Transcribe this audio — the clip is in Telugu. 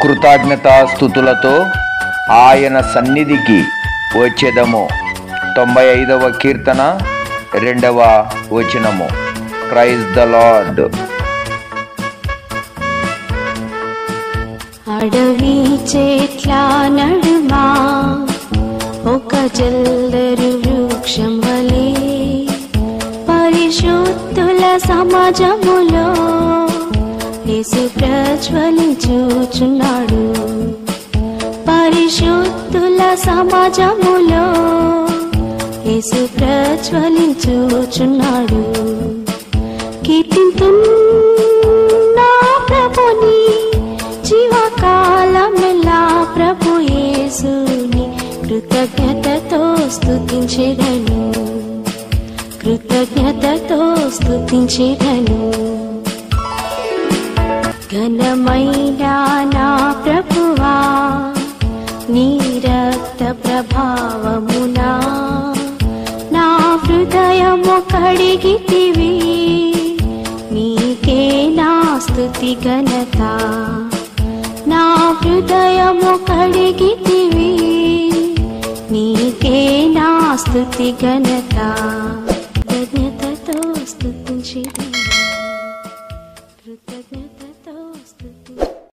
కృతజ్ఞతాస్తుతులతో ఆయన సన్నిధికి వచ్చేదము. 95వ కీర్తన 2వ వచనము. Praise the lord. అడవి చెట్ల నడుమా ఒక జల్దరు వృక్షం వలె పరిశుద్ధుల సమాజములో యేసు ప్రజ్వలించుచున్నాడు. పరిశుద్ధుల సమాజములో యేసు ప్రజ్వలించుచున్నాడు. కీర్తింతున్నా ప్రభుని జీవకాలమెల్లా ప్రభు యేసుని కృతజ్ఞతతో స్తుతించెదను, కృతజ్ఞతతో స్తుతించెదను. ఘనమైన నా ప్రభువా నీ రక్త ప్రభావమునా నా హృదయము కడిగితివి. నీకే నా స్తుతి ఘనత, నా హృదయము కడిగితివి. నీకే నా స్తుతి ఘనత.